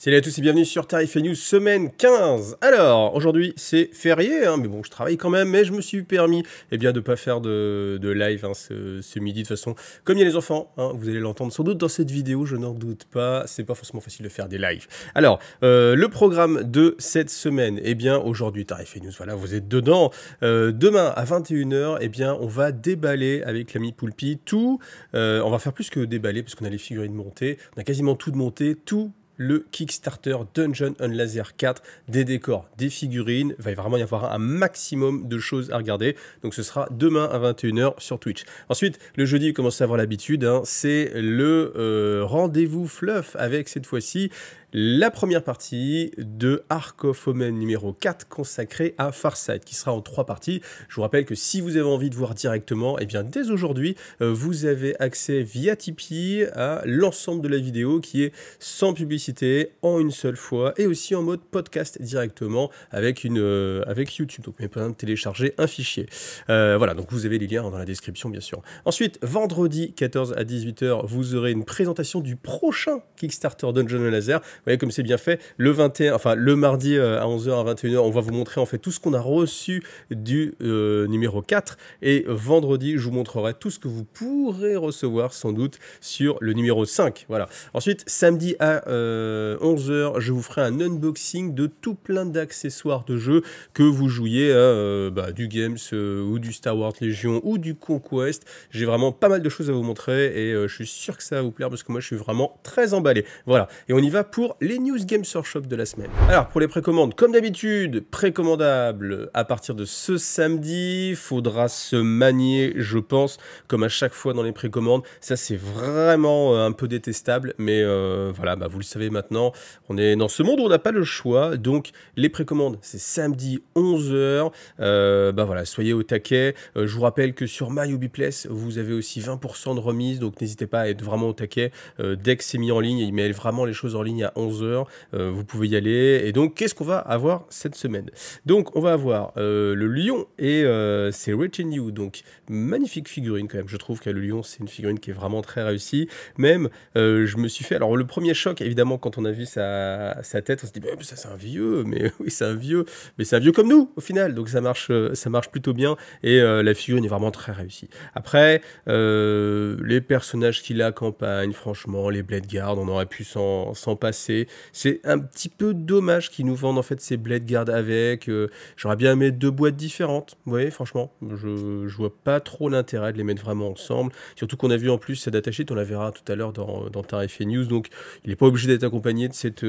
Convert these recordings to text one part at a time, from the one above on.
Salut à tous et bienvenue sur Tarif et News semaine 15. Alors, aujourd'hui c'est férié, mais bon, je travaille quand même, mais je me suis permis de ne pas faire de live ce midi. De toute façon, comme il y a les enfants, vous allez l'entendre sans doute dans cette vidéo, je n'en doute pas, c'est pas forcément facile de faire des lives. Alors, le programme de cette semaine, aujourd'hui Tarif et News, voilà, vous êtes dedans. Demain à 21h, on va déballer avec l'ami Poulpi tout. On va faire plus que déballer parce qu'on a les figurines montées, on a quasiment tout de monté, tout. Le Kickstarter Dungeon and Laser 4, des décors, des figurines, il va vraiment y avoir un maximum de choses à regarder, donc ce sera demain à 21h sur Twitch. Ensuite, le jeudi, vous commencez à avoir l'habitude, c'est le rendez-vous fluff avec cette fois-ci la première partie de Ark of Omen numéro 4 consacrée à Farsight, qui sera en 3 parties. Je vous rappelle que si vous avez envie de voir directement, dès aujourd'hui, vous avez accès via Tipeee à l'ensemble de la vidéo qui est sans publicité, en une seule fois, et aussi en mode podcast directement avec YouTube. Donc, vous n'avez pas besoin de télécharger un fichier. Voilà, donc vous avez les liens dans la description, bien sûr. Ensuite, vendredi 14 à 18h, vous aurez une présentation du prochain Kickstarter Dungeon and Laser. Vous voyez comme c'est bien fait. Le mardi à 11h à 21h, on va vous montrer en fait tout ce qu'on a reçu du numéro 4. Et vendredi, je vous montrerai tout ce que vous pourrez recevoir sans doute sur le numéro 5. Voilà. Ensuite, samedi à 11h, je vous ferai un unboxing de tout plein d'accessoires de jeux que vous jouiez à du Games ou du Star Wars Legion ou du Conquest. J'ai vraiment pas mal de choses à vous montrer et je suis sûr que ça va vous plaire parce que moi je suis vraiment très emballé. Voilà. Et on y va pour les News Games Workshop de la semaine. Alors pour les précommandes, comme d'habitude, précommandable à partir de ce samedi, faudra se manier, je pense, comme à chaque fois dans les précommandes. Ça c'est vraiment un peu détestable, mais voilà, vous le savez maintenant, on est dans ce monde où on n'a pas le choix, donc les précommandes c'est samedi 11h, voilà, soyez au taquet. Je vous rappelle que sur MyUbiPlace, vous avez aussi 20% de remise, donc n'hésitez pas à être vraiment au taquet. Dès que c'est mis en ligne, il met vraiment les choses en ligne à 11h, vous pouvez y aller. Et donc, qu'est-ce qu'on va avoir cette semaine? Donc, on va avoir le lion et c'est Rich and You, donc magnifique figurine quand même. Je trouve que le lion, c'est une figurine qui est vraiment très réussie. Même, je me suis fait... Alors, le premier choc, évidemment, quand on a vu sa tête, on se dit, ça c'est un vieux, mais oui, c'est un vieux, mais c'est un vieux comme nous, au final. Donc, ça marche plutôt bien et la figurine est vraiment très réussie. Après, les personnages qu'il accompagnent, franchement, les Blade Guard, on aurait pu s'en passer. C'est un petit peu dommage qu'ils nous vendent en fait ces Blade Guard avec. J'aurais bien aimé 2 boîtes différentes. Vous voyez, franchement, je vois pas trop l'intérêt de les mettre vraiment ensemble. Surtout qu'on a vu en plus cette datasheet, on la verra tout à l'heure dans Tarif et News. Donc, il n'est pas obligé d'être accompagné de cette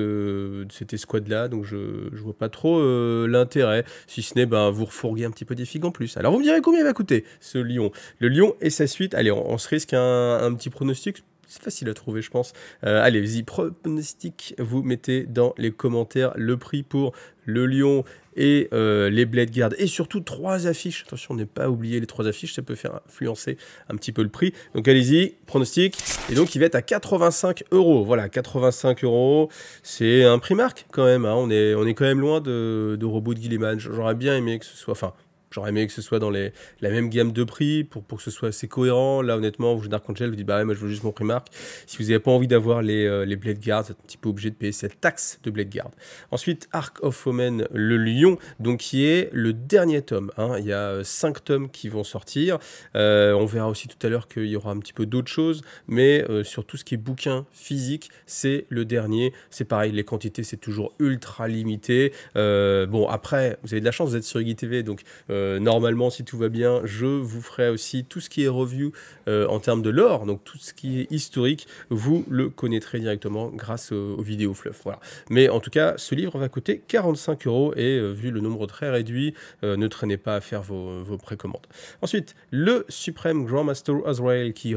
escouade-là. Donc, je vois pas trop l'intérêt. Si ce n'est, vous refourguez un petit peu des figues en plus. Alors, vous me direz combien il va coûter ce lion. Le lion et sa suite. Allez, on se risque un petit pronostic. C'est facile à trouver, je pense. Allez, vas-y, pronostic, vous mettez dans les commentaires le prix pour le lion et les Blade Guard. Et surtout, 3 affiches. Attention, on n'est pas oublié les 3 affiches, ça peut faire influencer un petit peu le prix. Donc allez-y, pronostic. Et donc, il va être à 85 €. Voilà, 85 €. C'est un prix marque quand même. On est quand même loin de Robot de Guilliman. J'aurais bien aimé que ce soit... J'aurais aimé que ce soit dans la même gamme de prix pour que ce soit assez cohérent. Là, honnêtement, vous jouez Dark Angel, vous dites, moi, je veux juste mon prix marque. Si vous n'avez pas envie d'avoir les Blade Guard, vous êtes un petit peu obligé de payer cette taxe de Blade Guard. Ensuite, Ark of Omen, le lion, donc qui est le dernier tome. Il y a 5 tomes qui vont sortir. On verra aussi tout à l'heure qu'il y aura un petit peu d'autres choses, mais sur tout ce qui est bouquin physique, c'est le dernier. C'est pareil, les quantités, c'est toujours ultra limité. Bon, après, vous avez de la chance, vous êtes sur IGTV, donc... normalement, si tout va bien, je vous ferai aussi tout ce qui est review en termes de lore, donc tout ce qui est historique, vous le connaîtrez directement grâce aux vidéos fluff. Voilà. Mais en tout cas, ce livre va coûter 45 € et vu le nombre très réduit, ne traînez pas à faire vos précommandes. Ensuite, le Supreme Grand Master Azrael qui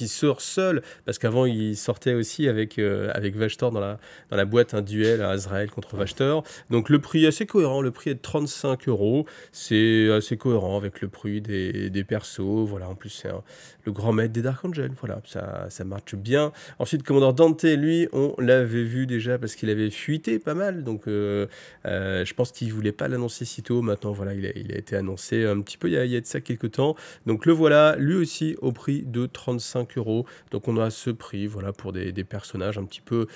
sort seul, parce qu'avant il sortait aussi avec Vashtor dans la boîte, un duel à Azrael contre Vashtor. Donc le prix est assez cohérent, le prix est de 35 €. c'est assez cohérent avec le prix des persos. Voilà, en plus, c'est le grand maître des Dark Angel. Voilà, ça marche bien. Ensuite, Commandeur Dante, lui, on l'avait vu déjà parce qu'il avait fuité pas mal. Donc, je pense qu'il voulait pas l'annoncer si tôt. Maintenant, voilà, il a été annoncé un petit peu il y a de ça quelques temps. Donc, le voilà, lui aussi, au prix de 35 €. Donc, on a ce prix, voilà, pour des personnages un petit peu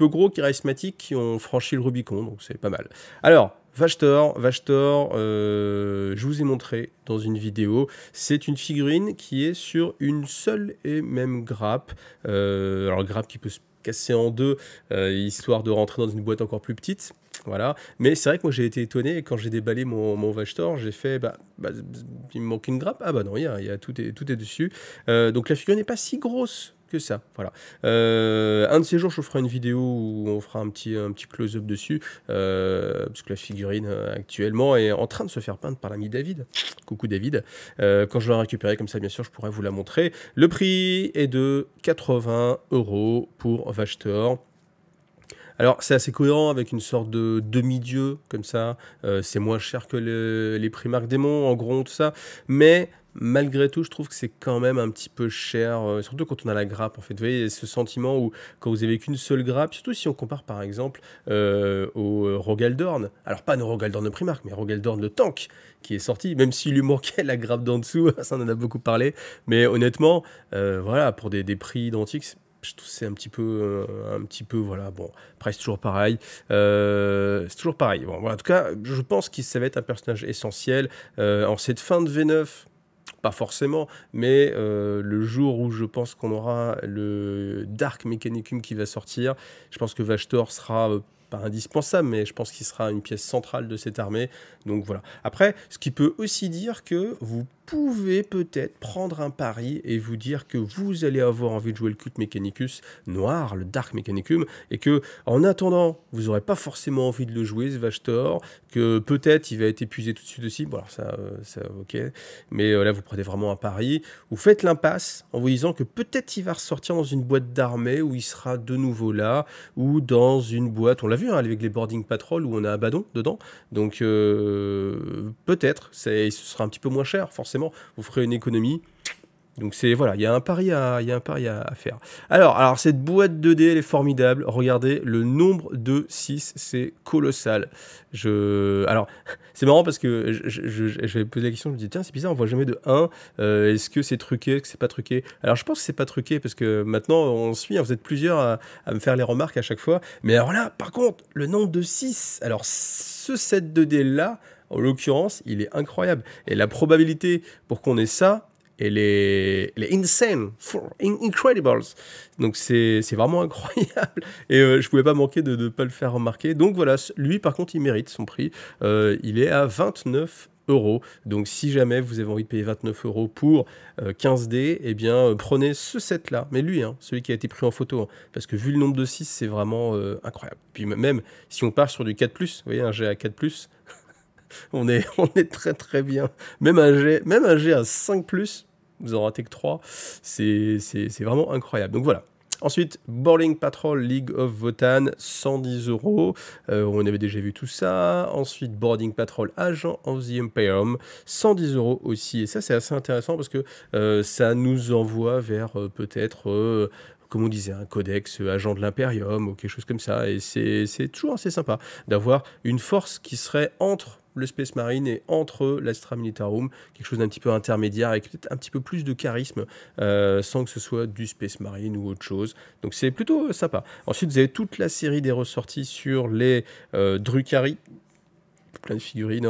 gros, charismatiques, qui ont franchi le Rubicon. Donc, c'est pas mal. Alors, Vashtor, je vous ai montré dans une vidéo, c'est une figurine qui est sur une seule et même grappe. Alors grappe qui peut se casser en deux, histoire de rentrer dans une boîte encore plus petite. Voilà, mais c'est vrai que moi j'ai été étonné et quand j'ai déballé mon Vashtor, j'ai fait il me manque une grappe. Ah bah non, tout est dessus. Donc la figurine n'est pas si grosse que ça, voilà. Un de ces jours, je vous ferai une vidéo où on fera un petit close-up dessus, parce que la figurine actuellement est en train de se faire peindre par l'ami David. Coucou David. Quand je l'aurai récupérée comme ça, bien sûr, je pourrai vous la montrer. Le prix est de 80 € pour Vashtor. Alors, c'est assez cohérent avec une sorte de demi-dieu, comme ça. C'est moins cher que les Primarques démons, en gros, tout ça. Mais malgré tout, je trouve que c'est quand même un petit peu cher, surtout quand on a la grappe, en fait. Vous voyez, ce sentiment où, quand vous avez qu'une seule grappe, surtout si on compare, par exemple, au Rogaldorn. Alors, pas nos Rogaldorn de Primarque, mais Rogaldorn le tank, qui est sorti, même s'il lui manquait la grappe d'en dessous, ça, on en a beaucoup parlé. Mais honnêtement, voilà, pour des prix identiques, je trouve que c'est un petit peu, voilà, bon, après c'est toujours pareil, c'est toujours pareil. Bon, voilà, en tout cas, je pense que ça va être un personnage essentiel, en cette fin de V9, pas forcément, mais le jour où je pense qu'on aura le Dark Mechanicum qui va sortir, je pense que Vashtor sera pas indispensable, mais je pense qu'il sera une pièce centrale de cette armée, donc voilà. Après, ce qui peut aussi dire que vous pouvez peut-être prendre un pari et vous dire que vous allez avoir envie de jouer le Cult Mechanicus noir, le Dark Mechanicum, et que en attendant, vous n'aurez pas forcément envie de le jouer, ce Vashtor, que peut-être il va être épuisé tout de suite aussi, bon alors ça ok, mais là vous prenez vraiment un pari, vous faites l'impasse en vous disant que peut-être il va ressortir dans une boîte d'armée où il sera de nouveau là, ou dans une boîte, on l'a vu hein, avec les Boarding Patrol où on a Abaddon dedans, donc peut-être, ce sera un petit peu moins cher, forcément, vous ferez une économie. Donc c'est voilà, il y a un pari à faire. Alors cette boîte 2D, elle est formidable. Regardez le nombre de 6, c'est colossal. Alors c'est marrant parce que je vais poser la question, je me dis tiens c'est bizarre, on voit jamais de 1. Est-ce que c'est truqué, est-ce que c'est pas truqué? Alors je pense que c'est pas truqué parce que maintenant on suit, hein, vous êtes plusieurs à me faire les remarques à chaque fois. Mais alors là, par contre, le nombre de 6, alors ce set 2D là, en l'occurrence, il est incroyable. Et la probabilité pour qu'on ait ça, elle est insane, incredibles. Donc c'est vraiment incroyable. Et je pouvais pas manquer de ne pas le faire remarquer. Donc voilà, lui par contre, il mérite son prix. Il est à 29 €. Donc si jamais vous avez envie de payer 29 € pour 15D, eh bien prenez ce set-là. Mais lui, hein, celui qui a été pris en photo. Hein, parce que vu le nombre de 6, c'est vraiment incroyable. Puis même si on part sur du 4+, vous voyez, un G à 4+, on est très très bien. Même un G à 5+, vous en ratez que 3, c'est vraiment incroyable. Donc voilà. Ensuite, Boarding Patrol League of Votan, 110 €. On avait déjà vu tout ça. Ensuite, Boarding Patrol Agent of the Imperium, 110 € aussi. Et ça, c'est assez intéressant parce que ça nous envoie vers peut-être... comme on disait, un codex agent de l'Imperium ou quelque chose comme ça. Et c'est toujours assez sympa d'avoir une force qui serait entre le Space Marine et entre l'Astra Militarum, quelque chose d'un petit peu intermédiaire avec peut-être un petit peu plus de charisme sans que ce soit du Space Marine ou autre chose. Donc c'est plutôt sympa. Ensuite, vous avez toute la série des ressorties sur les Drukhari. Plein de figurines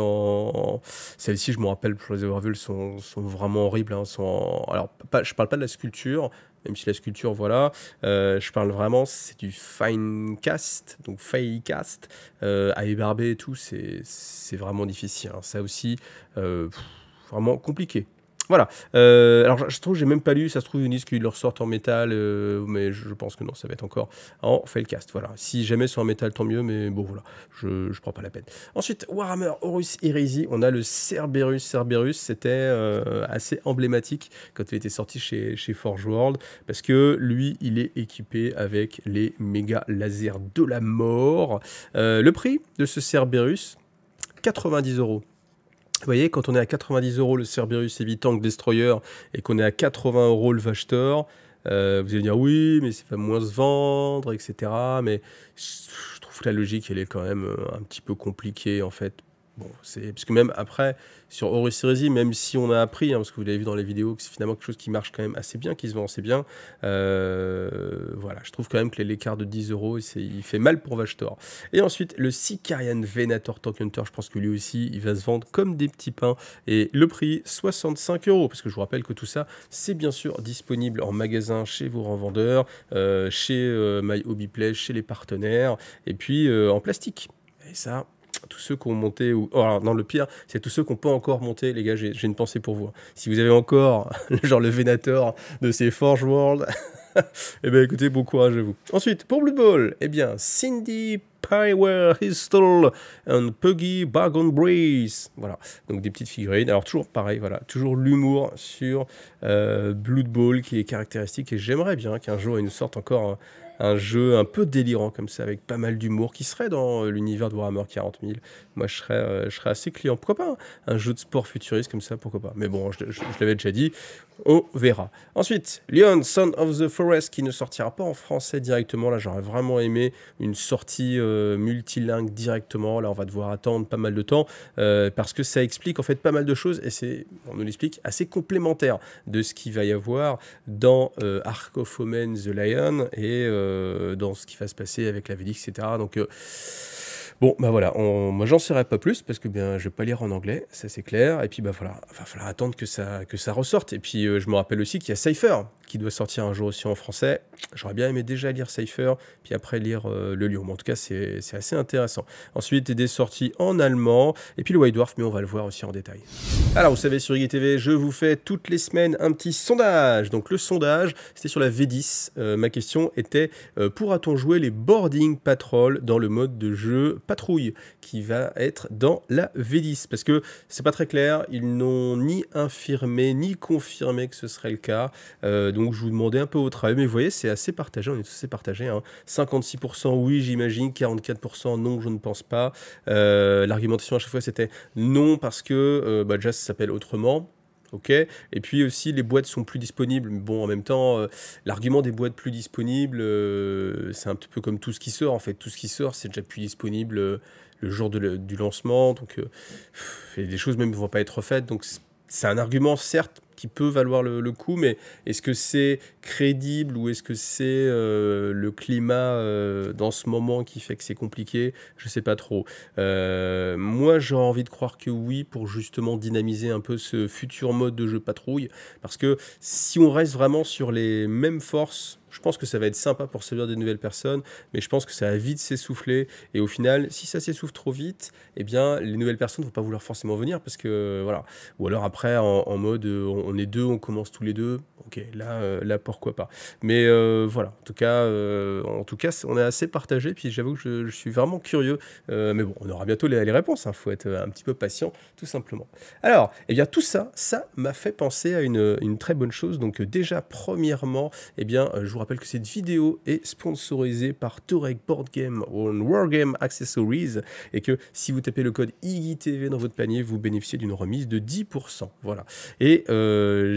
Celles-ci, je me rappelle, pour les avoir vues, elles sont vraiment horribles. Hein, Alors, je parle pas de la sculpture, même si la sculpture, voilà. Je parle vraiment, c'est du fine cast, donc fine cast, à ébarber et tout, c'est vraiment difficile. Hein. Ça aussi, vraiment compliqué. Voilà. Alors, je trouve, j'ai même pas lu, ça se trouve, ils disent qu'ils le ressortent en métal, mais je pense que non, ça va être encore en failcast. Voilà. Si jamais c'est en métal, tant mieux, mais bon, voilà. Je prends pas la peine. Ensuite, Warhammer Horus Heresy, on a le Cerberus. Cerberus, c'était assez emblématique quand il était sorti chez Forge World, parce que lui, il est équipé avec les méga lasers de la mort. Le prix de ce Cerberus, 90 €. Vous voyez, quand on est à 90 € le Cerberus Heavy Tank Destroyer et qu'on est à 80 € le Vachetor, vous allez dire oui, mais ça va moins se vendre, etc. Mais je trouve que la logique, elle est quand même un petit peu compliquée en fait. Bon, c'est parce que même après, sur Horus Heresy, même si on a appris, hein, parce que vous l'avez vu dans les vidéos, que c'est finalement quelque chose qui marche quand même assez bien, qui se vend assez bien, voilà, je trouve quand même que l'écart de 10 €, il fait mal pour Vachetor. Et ensuite, le Sicarian Venator Tank Hunter, je pense que lui aussi, il va se vendre comme des petits pains. Et le prix, 65 €, parce que je vous rappelle que tout ça, c'est bien sûr disponible en magasin chez vos revendeurs, chez My Hobby Place, chez les partenaires, et puis en plastique. Et ça, tous ceux qui ont monté, ou... oh, alors, non, le pire, c'est tous ceux qui n'ont pas encore monté, les gars, j'ai une pensée pour vous. Si vous avez encore, genre le Venator de ces Forge World, eh bien écoutez, bon courage à vous. Ensuite, pour Blood Bowl, eh bien, Cindy Power Pistol and Puggy Bargain Breeze. Voilà, donc des petites figurines. Alors toujours pareil, voilà, toujours l'humour sur Blood Bowl qui est caractéristique, et j'aimerais bien qu'un jour il nous sorte encore un jeu un peu délirant comme ça, avec pas mal d'humour, qui serait dans l'univers de Warhammer 40 000. Moi, je serais assez client. Pourquoi pas un jeu de sport futuriste comme ça, pourquoi pas. Mais bon, je l'avais déjà dit, on verra. Ensuite, Leon, Son of the Forest, qui ne sortira pas en français directement. Là, j'aurais vraiment aimé une sortie multilingue directement. Là, on va devoir attendre pas mal de temps, parce que ça explique en fait pas mal de choses, et c'est, on nous l'explique, assez complémentaire de ce qu'il va y avoir dans Ark of Omen The Lion, et dans ce qui va se passer avec la Védix, etc. Donc, bon, bah voilà, moi j'en saurais pas plus, parce que bien, je vais pas lire en anglais, ça c'est clair, et puis bah voilà, il va falloir attendre que ça ressorte. Et puis je me rappelle aussi qu'il y a Cypher, qui doit sortir un jour aussi en français. J'aurais bien aimé déjà lire Cypher, puis après lire le Lion. Mais en tout cas, c'est assez intéressant. Ensuite, des sorties en allemand, et puis le White Dwarf, mais on va le voir aussi en détail. Alors, vous savez, sur Iggy TV, je vous fais toutes les semaines un petit sondage. Donc, le sondage, c'était sur la V10. Ma question était, pourra-t-on jouer les Boarding Patrol dans le mode de jeu patrouille, qui va être dans la V10? Parce que c'est pas très clair, ils n'ont ni infirmé, ni confirmé que ce serait le cas. Donc, je vous demandais un peu votre avis, mais vous voyez, c'est assez partagé, on est tous assez partagés, hein. 56% oui, j'imagine, 44% non, je ne pense pas. L'argumentation à chaque fois, c'était non, parce que déjà, ça s'appelle autrement. Ok, et puis aussi les boîtes sont plus disponibles. Mais bon, en même temps, l'argument des boîtes plus disponibles, c'est un petit peu comme tout ce qui sort. En fait, tout ce qui sort, c'est déjà plus disponible le jour du lancement. Donc, et des choses même ne vont pas être faites. Donc, c'est un argument, certes, qui peut valoir le coup, mais est-ce que c'est crédible, ou est-ce que c'est le climat dans ce moment qui fait que c'est compliqué? Je sais pas trop. Moi, j'aurais envie de croire que oui, pour justement dynamiser un peu ce futur mode de jeu patrouille, parce que si on reste vraiment sur les mêmes forces, je pense que ça va être sympa pour séduire des nouvelles personnes, mais je pense que ça va vite s'essouffler, et au final, si ça s'essouffle trop vite, eh bien, les nouvelles personnes ne vont pas vouloir forcément venir, parce que, voilà. Ou alors après, en mode, on est deux, on commence tous les deux, ok, là pourquoi pas. Mais voilà, en tout cas, on est assez partagé, puis j'avoue que je suis vraiment curieux, mais bon, on aura bientôt les réponses, hein, faut être un petit peu patient, tout simplement. Alors, eh bien, tout ça m'a fait penser à une très bonne chose. Donc déjà, premièrement, eh bien, je vous rappelle que cette vidéo est sponsorisée par Torek Board Game on Wargame Accessories, et que si vous tapez le code IGTV dans votre panier, vous bénéficiez d'une remise de 10%. Voilà. Et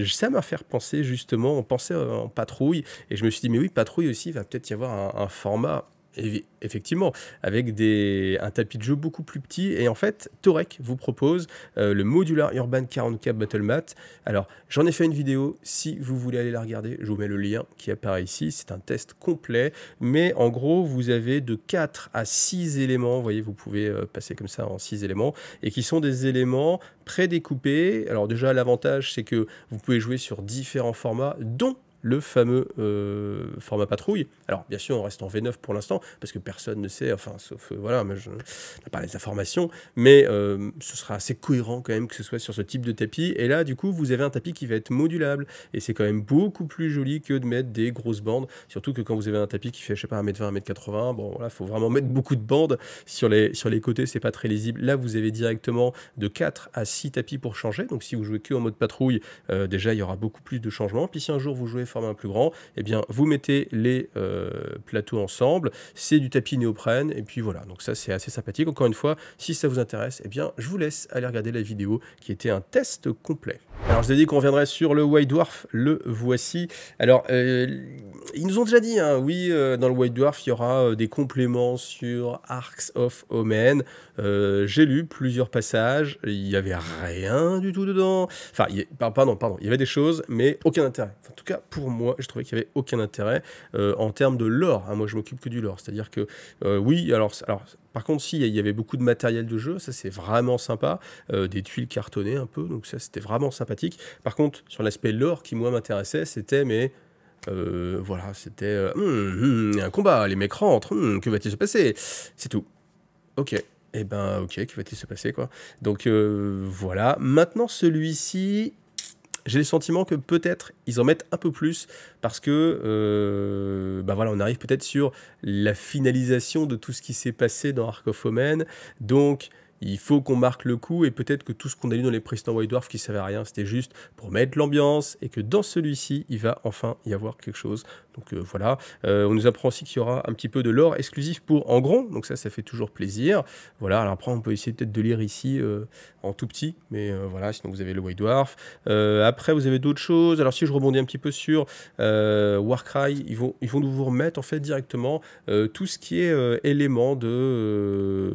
ça m'a fait penser justement, on pensait en patrouille, et je me suis dit, mais oui, patrouille aussi, il va peut-être y avoir un format, effectivement, avec un tapis de jeu beaucoup plus petit. Et en fait, Torek vous propose le Modular Urban 40K Battle Mat. Alors, j'en ai fait une vidéo, si vous voulez aller la regarder, je vous mets le lien qui apparaît ici. C'est un test complet, mais en gros, vous avez de 4 à 6 éléments. Vous voyez, vous pouvez passer comme ça en 6 éléments, et qui sont des éléments prédécoupés. Alors déjà, l'avantage, c'est que vous pouvez jouer sur différents formats, dont le fameux format patrouille. Alors, bien sûr, on reste en V9 pour l'instant, parce que personne ne sait, enfin, sauf, voilà, mais je n'ai pas les informations, mais ce sera assez cohérent quand même que ce soit sur ce type de tapis. Et là, du coup, vous avez un tapis qui va être modulable, et c'est quand même beaucoup plus joli que de mettre des grosses bandes, surtout que quand vous avez un tapis qui fait, je sais pas, 1m20, 1m80, bon, voilà, il faut vraiment mettre beaucoup de bandes sur les côtés, c'est pas très lisible. Là, vous avez directement de 4 à 6 tapis pour changer, donc si vous jouez que en mode patrouille, déjà, il y aura beaucoup plus de changements. Puis si un jour vous jouez format plus grand, eh bien, vous mettez les plateaux ensemble, c'est du tapis néoprène, et puis voilà, donc ça c'est assez sympathique. Encore une fois, si ça vous intéresse, eh bien, je vous laisse aller regarder la vidéo qui était un test complet. Alors, je vous ai dit qu'on reviendrait sur le White Dwarf, le voici. Alors, ils nous ont déjà dit, hein, oui, dans le White Dwarf, il y aura des compléments sur Arks of Omen. J'ai lu plusieurs passages, il n'y avait rien du tout dedans. Enfin, pardon, il y avait des choses, mais aucun intérêt. Enfin, en tout cas, pour moi, je trouvais qu'il n'y avait aucun intérêt en termes de lore. Hein. Moi, je m'occupe que du lore. C'est-à-dire que, oui, alors, par contre, si, il y avait beaucoup de matériel de jeu, ça c'est vraiment sympa, des tuiles cartonnées un peu, donc ça c'était vraiment sympathique. Par contre, sur l'aspect lore qui moi m'intéressait, c'était, mais voilà, c'était un combat, les mecs rentrent, que va-t-il se passer? C'est tout. Ok. Eh ben, ok, que va-t-il se passer, quoi? Donc, voilà. Maintenant, celui-ci, j'ai le sentiment que peut-être ils en mettent un peu plus parce que, bah voilà, on arrive peut-être sur la finalisation de tout ce qui s'est passé dans Ark of Omen. Donc, il faut qu'on marque le coup et peut-être que tout ce qu'on a lu dans les précédents White Dwarf qui ne servait à rien, c'était juste pour mettre l'ambiance et que dans celui-ci, il va enfin y avoir quelque chose. Donc voilà, on nous apprend aussi qu'il y aura un petit peu de lore exclusif pour Angron, donc ça fait toujours plaisir. Voilà, alors après on peut essayer peut-être de lire ici en tout petit, mais voilà, sinon vous avez le White Dwarf. Après vous avez d'autres choses, alors si je rebondis un petit peu sur Warcry, ils vont vous remettre en fait directement tout ce qui est élément de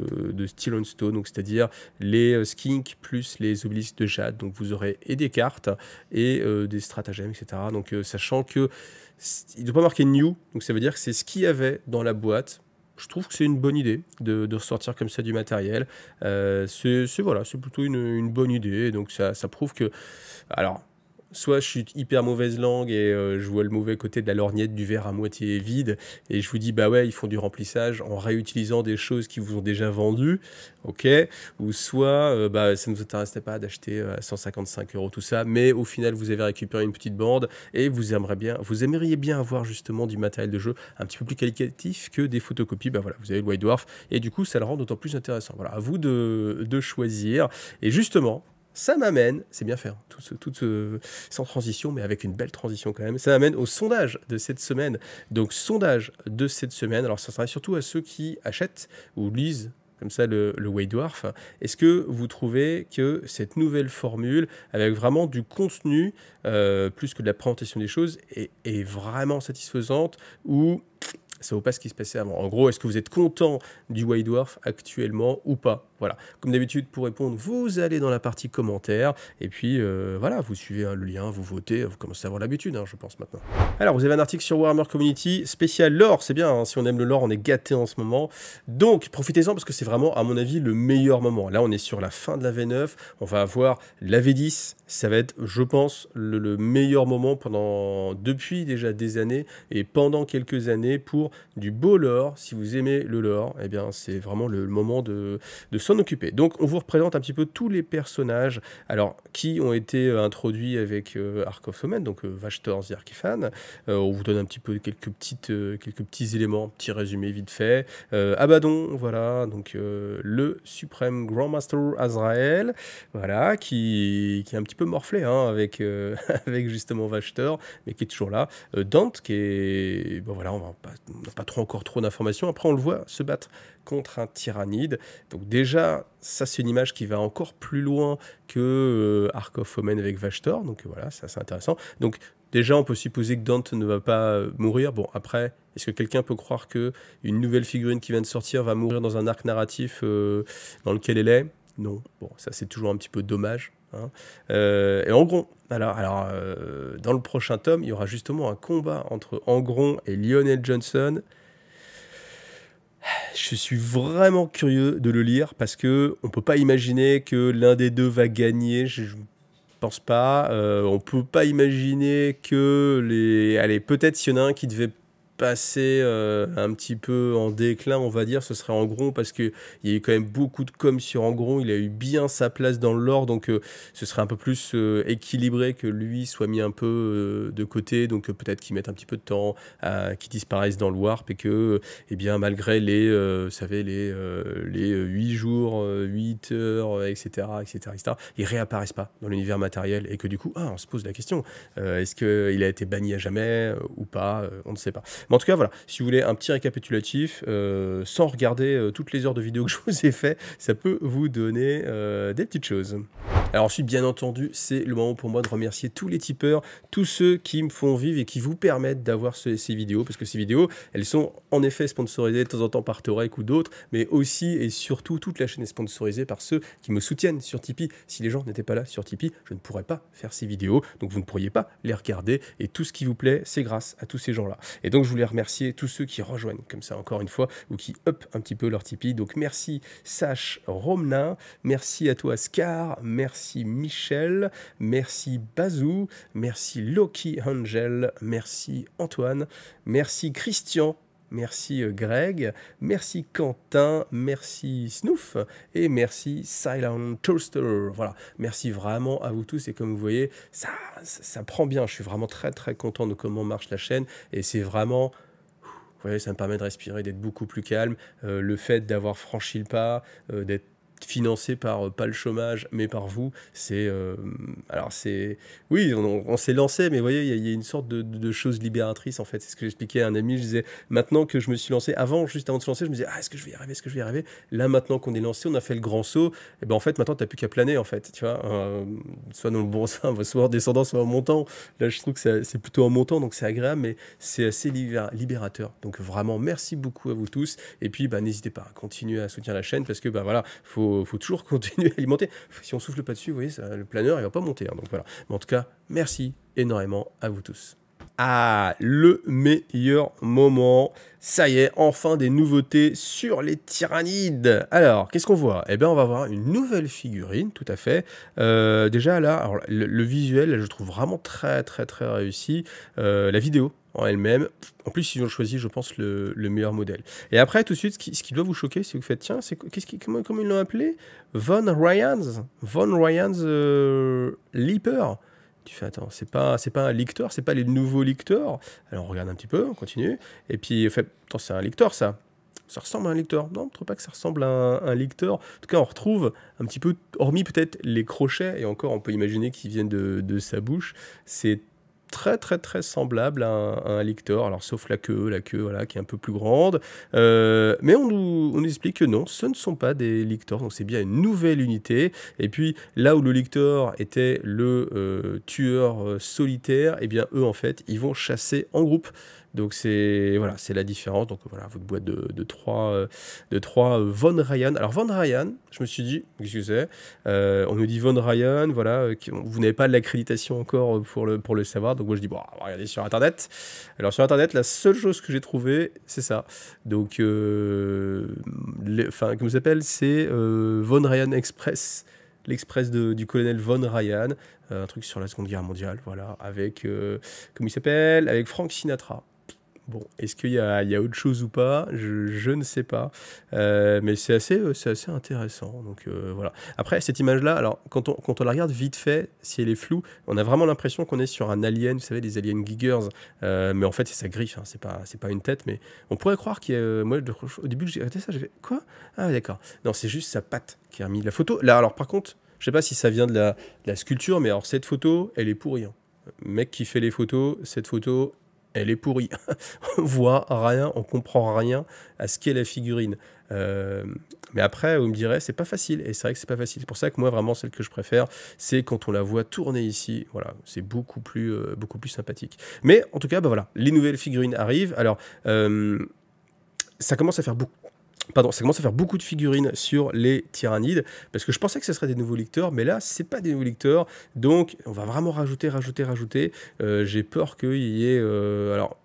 Steel on Stone, donc c'est-à-dire les skinks plus les obelisques de jade, donc vous aurez et des cartes et des stratagèmes, etc. Donc sachant que il ne doit pas marquer new, donc ça veut dire que c'est ce qu'il y avait dans la boîte. Je trouve que c'est une bonne idée de ressortir comme ça du matériel. Voilà, c'est plutôt une bonne idée. Donc ça prouve que... Alors, soit je suis hyper mauvaise langue et je vois le mauvais côté de la lorgnette du verre à moitié vide et je vous dis bah ouais, ils font du remplissage en réutilisant des choses qui vous ont déjà vendues, ok, ou soit bah ça ne vous intéressait pas d'acheter à 155 € tout ça, mais au final vous avez récupéré une petite bande et vous aimeriez bien avoir justement du matériel de jeu un petit peu plus qualitatif que des photocopies. Bah voilà, vous avez le White Dwarf et du coup ça le rend d'autant plus intéressant. Voilà, à vous de choisir. Et justement, ça m'amène, c'est bien faire, sans transition, mais avec une belle transition quand même, ça m'amène au sondage de cette semaine. Donc, sondage de cette semaine, alors ça sera surtout à ceux qui achètent ou lisent comme ça le White Dwarf. Est-ce que vous trouvez que cette nouvelle formule, avec vraiment du contenu, plus que de la présentation des choses, est vraiment satisfaisante ou ça vaut pas ce qui se passait avant? En gros, est-ce que vous êtes content du White Dwarf actuellement ou pas? Voilà. Comme d'habitude, pour répondre, vous allez dans la partie commentaires et puis voilà, vous suivez le lien, vous votez, vous commencez à avoir l'habitude, hein, je pense maintenant. Alors, vous avez un article sur Warhammer Community spécial lore, c'est bien, hein, si on aime le lore, on est gâté en ce moment. Donc, profitez-en parce que c'est vraiment, à mon avis, le meilleur moment. Là, on est sur la fin de la V9, on va avoir la V10, ça va être, je pense, le meilleur moment depuis déjà des années et pendant quelques années pour du beau lore. Si vous aimez le lore, eh bien, c'est vraiment le moment de s'en occuper. Donc, on vous représente un petit peu tous les personnages alors, qui ont été introduits avec Ark of Omen, donc Vashtor, The Archifan. On vous donne un petit peu quelques petits éléments, petit résumé vite fait. Abaddon, voilà, donc le suprême Grand Master Azrael, voilà, qui est un petit peu morflé hein, avec, avec justement Vashtor, mais qui est toujours là. Dante, qui est... Bon voilà, on n'a pas trop d'informations. Après, on le voit se battre contre un tyrannide. Donc déjà, ça c'est une image qui va encore plus loin que Ark of Omen avec Vashtor. Donc voilà, ça c'est intéressant. Donc déjà, on peut supposer que Dante ne va pas mourir. Bon, après, est-ce que quelqu'un peut croire qu'une nouvelle figurine qui vient de sortir va mourir dans un arc narratif dans lequel elle est? Non. Bon, ça c'est toujours un petit peu dommage. Hein. Et Angron. Alors dans le prochain tome, il y aura justement un combat entre Angron et Lionel Johnson. Je suis vraiment curieux de le lire parce que on peut pas imaginer que l'un des deux va gagner. Je pense pas. On peut pas imaginer que allez, peut-être s'il y en a un qui devait passé un petit peu en déclin, on va dire, ce serait Engron, parce qu'il y a eu quand même beaucoup de com sur Engron, il a eu bien sa place dans le lore, donc ce serait un peu plus équilibré que lui soit mis un peu de côté, donc peut-être qu'il mette un petit peu de temps, qu'il disparaisse dans le warp, et que, eh bien, malgré les, vous savez, les 8 jours, 8 heures, etc., etc., etc., ils réapparaissent pas dans l'univers matériel, et que du coup, on se pose la question, est-ce qu'il a été banni à jamais ou pas, on ne sait pas. Mais en tout cas, voilà, si vous voulez un petit récapitulatif, sans regarder toutes les heures de vidéos que je vous ai fait, ça peut vous donner des petites choses. Alors ensuite, bien entendu, c'est le moment pour moi de remercier tous les tipeurs, tous ceux qui me font vivre et qui vous permettent d'avoir ces vidéos, parce que ces vidéos, elles sont en effet sponsorisées de temps en temps par Torek ou d'autres, mais aussi et surtout, toute la chaîne est sponsorisée par ceux qui me soutiennent sur Tipeee. Si les gens n'étaient pas là sur Tipeee, je ne pourrais pas faire ces vidéos, donc vous ne pourriez pas les regarder, et tout ce qui vous plaît, c'est grâce à tous ces gens-là. Et donc je voulais remercier tous ceux qui rejoignent comme ça, encore une fois, ou qui up un petit peu leur Tipeee. Donc merci Sash Romna, merci à toi Scar, merci Michel, merci Bazou, merci Loki Angel, merci Antoine, merci Christian, merci Greg, merci Quentin, merci Snoof et merci Silent Toaster. Voilà, merci vraiment à vous tous, et comme vous voyez, ça prend bien. Je suis vraiment très très content de comment marche la chaîne, et c'est vraiment... Vous voyez, ça me permet de respirer, d'être beaucoup plus calme. Le fait d'avoir franchi le pas, d'être financé par, pas le chômage, mais par vous, c'est... alors c'est... Oui, on s'est lancé, mais vous voyez, il y a une sorte de chose libératrice, en fait. C'est ce que j'expliquais à un ami, je disais, maintenant que je me suis lancé, juste avant de se lancer, je me disais, est-ce que je vais y arriver, est-ce que je vais y arriver? Là, maintenant qu'on est lancé, on a fait le grand saut, et ben en fait, maintenant, t'as plus qu'à planer, en fait, tu vois, soit dans le bon sens, soit en descendant, soit en montant. Là, je trouve que c'est plutôt en montant, donc c'est agréable, mais c'est assez libérateur. Donc vraiment, merci beaucoup à vous tous, et puis, n'hésitez pas à continuer à soutenir la chaîne, parce que, voilà, faut toujours continuer à alimenter. Si on souffle pas dessus, vous voyez, le planeur, il va pas monter. Donc voilà. Mais en tout cas, merci énormément à vous tous. Le meilleur moment. Ça y est, enfin des nouveautés sur les tyrannides. Alors, qu'est-ce qu'on voit? Eh bien, on va voir une nouvelle figurine, tout à fait. Déjà, là, alors, le visuel, là, je trouve vraiment très, très, très réussi. La vidéo en elle-même. En plus, ils ont choisi, je pense, le meilleur modèle. Et après, tout de suite, ce qui doit vous choquer, c'est que vous faites, tiens, comment ils l'ont appelé? Von Ryans Leaper. Tu fais, attends, c'est pas un lictor, c'est pas les nouveaux lictors. Alors, on regarde un petit peu, on continue. Et puis, en fait, attends, c'est un lictor, ça. Ça ressemble à un lictor. Non, je ne trouve pas que ça ressemble à un lictor. En tout cas, on retrouve un petit peu, hormis peut-être les crochets, et encore, on peut imaginer qu'ils viennent de sa bouche. C'est très très très semblable à un lictor, alors sauf la queue voilà, qui est un peu plus grande, mais on nous explique que non, ce ne sont pas des lictors, donc c'est bien une nouvelle unité. Et puis là où le lictor était le tueur solitaire, et bien eux en fait ils vont chasser en groupe. Donc c'est voilà, c'est la différence. Donc voilà, votre boîte de trois Von Ryan. Alors Von Ryan, je me suis dit, qu'est-ce que c'est? On nous dit Von Ryan, voilà, vous n'avez pas de l'accréditation encore pour le savoir. Donc moi je dis, bon, on va regarder sur Internet. Alors sur Internet, la seule chose que j'ai trouvée, c'est ça. Donc, enfin, comment ça s'appelle? C'est Von Ryan Express. L'Express du colonel Von Ryan, un truc sur la Seconde Guerre mondiale, voilà, avec, comment il s'appelle? Avec Frank Sinatra. Bon, est-ce qu'il y a autre chose ou pas? Je ne sais pas, mais c'est assez intéressant. Donc voilà. Après, cette image-là, alors quand on la regarde vite fait, si elle est floue, on a vraiment l'impression qu'on est sur un alien, vous savez, des aliens Giggers, mais en fait c'est sa griffe, hein, c'est pas une tête, mais on pourrait croire qu'il y a... Moi, au début, j'ai arrêté ça, j'ai fait quoi? Ah d'accord. Non, c'est juste sa patte qui a remis la photo. Là, alors par contre, je sais pas si ça vient de la sculpture, mais alors cette photo, elle est pourrie. Hein. Le mec qui fait les photos, cette photo, elle est pourrie. On voit rien, on comprend rien à ce qu'est la figurine. Mais après, vous me direz, c'est pas facile. Et c'est vrai que c'est pas facile. C'est pour ça que moi, vraiment, celle que je préfère, c'est quand on la voit tourner ici. Voilà, c'est beaucoup plus sympathique. Mais en tout cas, voilà, les nouvelles figurines arrivent. Alors, ça commence à faire beaucoup. Pardon, ça commence à faire beaucoup de figurines sur les tyrannides, parce que je pensais que ce serait des nouveaux licteurs, mais là, c'est pas des nouveaux licteurs, donc on va vraiment rajouter. J'ai peur qu'il y ait... alors,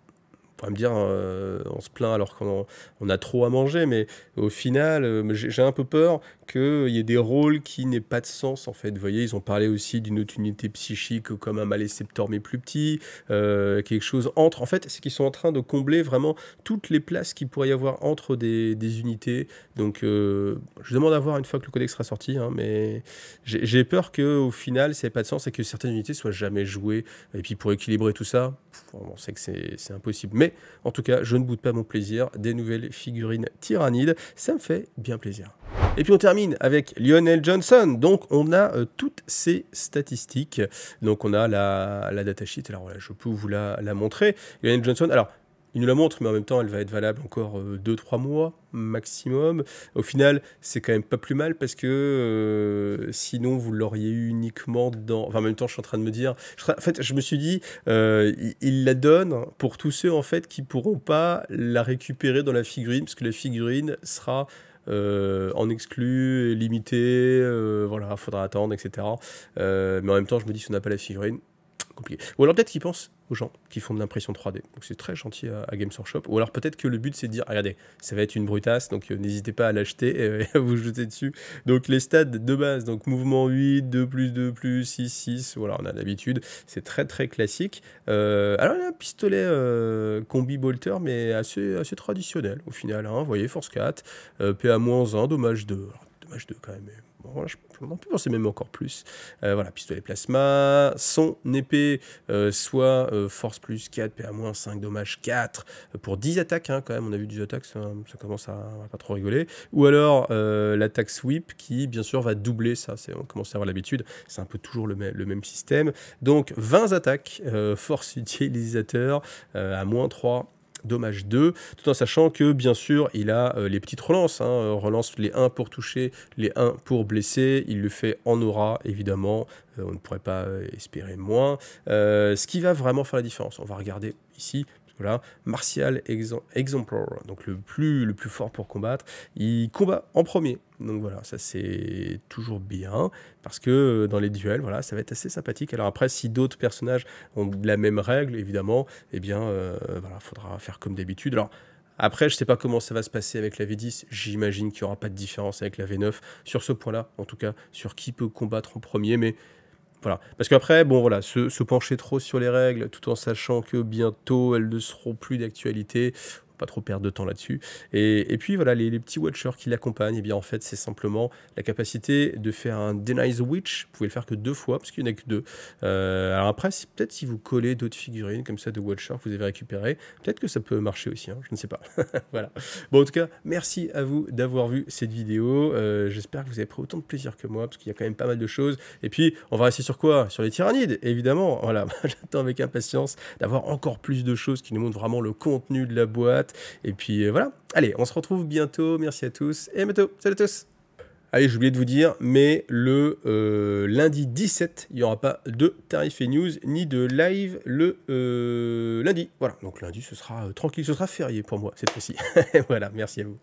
pourrait me dire, on se plaint alors qu'on a trop à manger, mais au final, j'ai un peu peur qu'il y ait des rôles qui n'aient pas de sens, en fait. Vous voyez, ils ont parlé aussi d'une autre unité psychique comme un maléceptor mais plus petit, quelque chose entre. En fait, c'est qu'ils sont en train de combler vraiment toutes les places qu'il pourrait y avoir entre des unités. Donc, je demande à voir une fois que le codex sera sorti, hein, mais j'ai peur qu'au final, ça n'ait pas de sens et que certaines unités soient jamais jouées. Et puis, pour équilibrer tout ça, on sait que c'est impossible. Mais en tout cas, je ne boude pas mon plaisir. Des nouvelles figurines tyrannides, ça me fait bien plaisir. Et puis on termine avec Lionel Johnson. Donc on a toutes ces statistiques. Donc on a la datasheet. Alors voilà, je peux vous la montrer. Lionel Johnson, alors il nous la montre, mais en même temps elle va être valable encore 2-3 mois maximum. Au final, c'est quand même pas plus mal parce que sinon vous l'auriez eu uniquement dans... Enfin en même temps, je suis en train de me dire... En fait, je me suis dit, il la donne pour tous ceux en fait qui pourront pas la récupérer dans la figurine, parce que la figurine sera... en exclu, limité, voilà, il faudra attendre, etc. Mais en même temps, je me dis, si on n'a pas la figurine, compliqué. Ou alors peut-être qu'ils pensent aux gens qui font de l'impression 3D. Donc c'est très gentil à Games Workshop. Ou alors peut-être que le but c'est de dire, regardez, ça va être une brutasse, donc n'hésitez pas à l'acheter et à vous jeter dessus. Donc les stats de base, donc mouvement 8, 2+2+, 6, 6, voilà, on a l'habitude. C'est très très classique. Alors il y a un pistolet combi bolter, mais assez traditionnel au final. Hein. Vous voyez, force 4, PA-1, dommage 2. Alors, dommage 2 quand même. Bon, voilà, on peut penser même encore plus. Voilà, pistolet plasma, son épée, soit force plus 4, PA-5, dommage 4, pour 10 attaques, hein, quand même, on a vu 10 attaques, ça commence à pas trop rigoler. Ou alors l'attaque sweep qui, bien sûr, va doubler ça, on commence à avoir l'habitude, c'est un peu toujours le même système. Donc 20 attaques, force utilisateur, à -3. Dommage 2, tout en sachant que bien sûr il a les petites relances, hein, relance les 1 pour toucher, les 1 pour blesser, il le fait en aura évidemment, on ne pourrait pas espérer moins. Ce qui va vraiment faire la différence, on va regarder ici, voilà, Martial Exemplar, donc le plus fort pour combattre, il combat en premier, donc voilà, ça c'est toujours bien, parce que dans les duels, voilà, ça va être assez sympathique. Alors après, si d'autres personnages ont la même règle, évidemment, eh bien, voilà, faudra faire comme d'habitude. Alors, après, je ne sais pas comment ça va se passer avec la V10, j'imagine qu'il n'y aura pas de différence avec la V9, sur ce point-là, en tout cas, sur qui peut combattre en premier, mais... Voilà. Parce qu'après, bon voilà, se pencher trop sur les règles, tout en sachant que bientôt elles ne seront plus d'actualité, pas trop perdre de temps là-dessus. Et puis voilà, les petits watchers qui l'accompagnent, et bien en fait c'est simplement la capacité de faire un Deny the Witch. Vous pouvez le faire que 2 fois, parce qu'il n'y en a que 2. Alors après, peut-être si vous collez d'autres figurines comme ça de watchers que vous avez récupéré, peut-être que ça peut marcher aussi, hein, je ne sais pas. Voilà. Bon, en tout cas, merci à vous d'avoir vu cette vidéo. J'espère que vous avez pris autant de plaisir que moi, parce qu'il y a quand même pas mal de choses. Et puis, on va rester sur quoi? Sur les tyrannides, évidemment. Voilà, j'attends avec impatience d'avoir encore plus de choses qui nous montrent vraiment le contenu de la boîte. Et puis voilà, allez, on se retrouve bientôt, merci à tous, et à bientôt, salut à tous. Allez, j'ai oublié de vous dire, mais le lundi 17, il n'y aura pas de tarif et news, ni de live le lundi. Voilà, donc lundi, ce sera tranquille, ce sera férié pour moi cette fois-ci. Voilà, merci à vous.